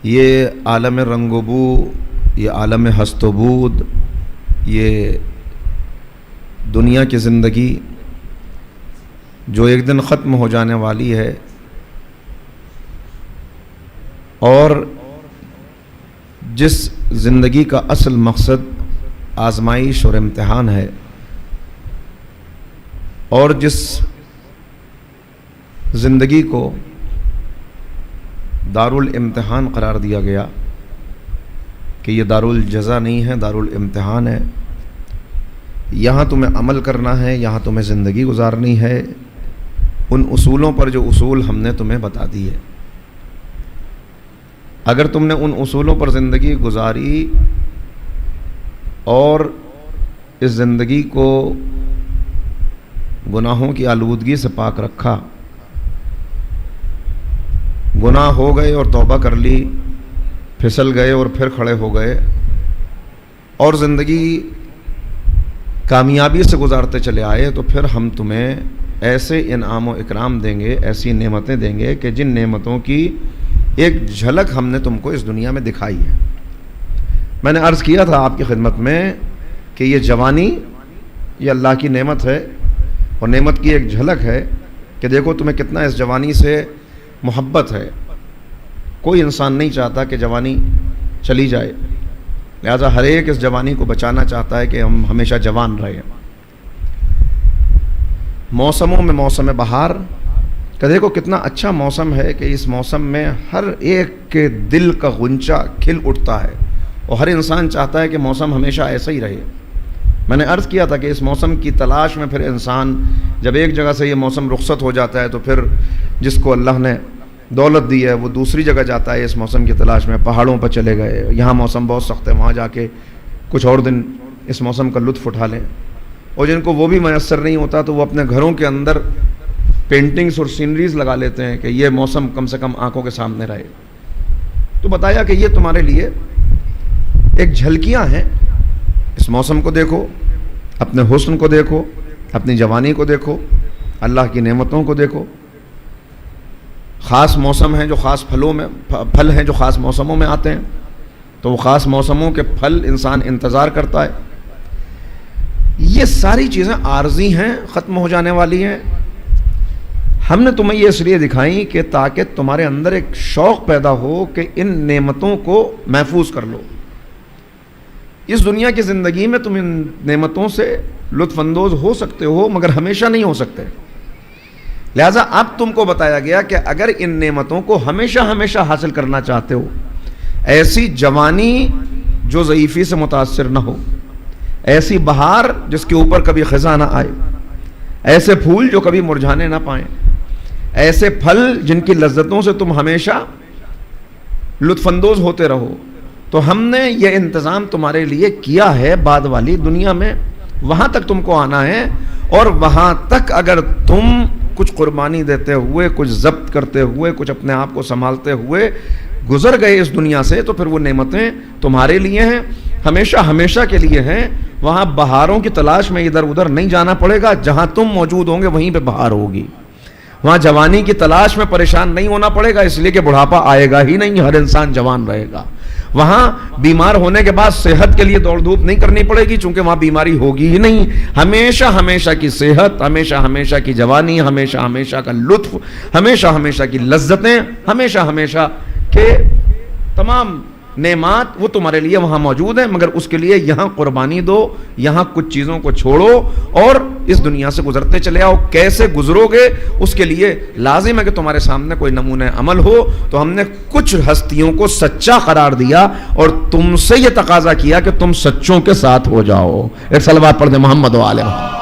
یہ عالم رنگ و بو، یہ عالم ہست و بود، یہ دنیا کی زندگی جو ایک دن ختم ہو جانے والی ہے، اور جس زندگی کا اصل مقصد آزمائش اور امتحان ہے، اور جس زندگی کو دارالامتحان قرار دیا گیا کہ یہ دارالجزا نہیں ہے، دارالامتحان ہے، یہاں تمہیں عمل کرنا ہے، یہاں تمہیں زندگی گزارنی ہے، ان اصولوں پر جو اصول ہم نے تمہیں بتا دی ہے۔ اگر تم نے ان اصولوں پر زندگی گزاری اور اس زندگی کو گناہوں کی آلودگی سے پاک رکھا، گناہ ہو گئے اور توبہ کر لی، پھسل گئے اور پھر کھڑے ہو گئے، اور زندگی کامیابی سے گزارتے چلے آئے، تو پھر ہم تمہیں ایسے انعام و اکرام دیں گے، ایسی نعمتیں دیں گے کہ جن نعمتوں کی ایک جھلک ہم نے تم کو اس دنیا میں دکھائی ہے۔ میں نے عرض کیا تھا آپ کی خدمت میں کہ یہ جوانی یہ اللہ کی نعمت ہے، اور نعمت کی ایک جھلک ہے کہ دیکھو تمہیں کتنا اس جوانی سے محبت ہے۔ کوئی انسان نہیں چاہتا کہ جوانی چلی جائے، لہذا ہر ایک اس جوانی کو بچانا چاہتا ہے کہ ہم ہمیشہ جوان رہیں۔ موسموں میں موسم بہار کہ دیکھو کتنا اچھا موسم ہے کہ اس موسم میں ہر ایک کے دل کا غنچہ کھل اٹھتا ہے، اور ہر انسان چاہتا ہے کہ موسم ہمیشہ ایسا ہی رہے۔ میں نے عرض کیا تھا کہ اس موسم کی تلاش میں پھر انسان جب ایک جگہ سے یہ موسم رخصت ہو جاتا ہے تو پھر جس کو اللہ نے دولت دی ہے وہ دوسری جگہ جاتا ہے اس موسم کی تلاش میں، پہاڑوں پر چلے گئے، یہاں موسم بہت سخت ہے، وہاں جا کے کچھ اور دن اس موسم کا لطف اٹھا لیں۔ اور جن کو وہ بھی میسر نہیں ہوتا تو وہ اپنے گھروں کے اندر پینٹنگز اور سینریز لگا لیتے ہیں کہ یہ موسم کم سے کم آنکھوں کے سامنے رہے۔ تو بتایا کہ یہ تمہارے لیے ایک جھلکیاں ہیں، اس موسم کو دیکھو، اپنے حسن کو دیکھو، اپنی جوانی کو دیکھو، اللہ کی نعمتوں کو دیکھو۔ خاص موسم ہیں جو خاص پھل ہیں جو خاص موسموں میں آتے ہیں، تو وہ خاص موسموں کے پھل انسان انتظار کرتا ہے۔ یہ ساری چیزیں عارضی ہیں، ختم ہو جانے والی ہیں۔ ہم نے تمہیں یہ اس لیے دکھائیں کہ تاکہ تمہارے اندر ایک شوق پیدا ہو کہ ان نعمتوں کو محفوظ کر لو۔ اس دنیا کی زندگی میں تم ان نعمتوں سے لطف اندوز ہو سکتے ہو، مگر ہمیشہ نہیں ہو سکتے۔ لہٰذا اب تم کو بتایا گیا کہ اگر ان نعمتوں کو ہمیشہ ہمیشہ حاصل کرنا چاہتے ہو، ایسی جوانی جو ضعیفی سے متاثر نہ ہو، ایسی بہار جس کے اوپر کبھی خزاں نہ آئے، ایسے پھول جو کبھی مرجھانے نہ پائیں، ایسے پھل جن کی لذتوں سے تم ہمیشہ لطف اندوز ہوتے رہو، تو ہم نے یہ انتظام تمہارے لیے کیا ہے بعد والی دنیا میں۔ وہاں تک تم کو آنا ہے، اور وہاں تک اگر تم کچھ قربانی دیتے ہوئے، کچھ ضبط کرتے ہوئے، کچھ اپنے آپ کو سنبھالتے ہوئے گزر گئے اس دنیا سے، تو پھر وہ نعمتیں تمہارے لیے ہیں، ہمیشہ ہمیشہ کے لیے ہیں۔ وہاں بہاروں کی تلاش میں ادھر ادھر نہیں جانا پڑے گا، جہاں تم موجود ہوں گے وہیں پہ بہار ہوگی۔ وہاں جوانی کی تلاش میں پریشان نہیں ہونا پڑے گا، اس لیے کہ بڑھاپا آئے گا ہی نہیں، ہر انسان جوان رہے گا۔ وہاں بیمار ہونے کے بعد صحت کے لیے دوڑ دھوپ نہیں کرنی پڑے گی، چونکہ وہاں بیماری ہوگی ہی نہیں۔ ہمیشہ ہمیشہ کی صحت، ہمیشہ ہمیشہ کی جوانی، ہمیشہ ہمیشہ کا لطف، ہمیشہ ہمیشہ کی لذتیں، ہمیشہ ہمیشہ کے تمام نعمات وہ تمہارے لیے وہاں موجود ہیں، مگر اس کے لیے یہاں قربانی دو، یہاں کچھ چیزوں کو چھوڑو اور اس دنیا سے گزرتے چلے آؤ۔ کیسے گزرو گے اس کے لیے لازم ہے کہ تمہارے سامنے کوئی نمونہ عمل ہو۔ تو ہم نے کچھ ہستیوں کو سچا قرار دیا اور تم سے یہ تقاضا کیا کہ تم سچوں کے ساتھ ہو جاؤ۔ ایک صلوات پڑھ دیں محمد و آلہ محمد۔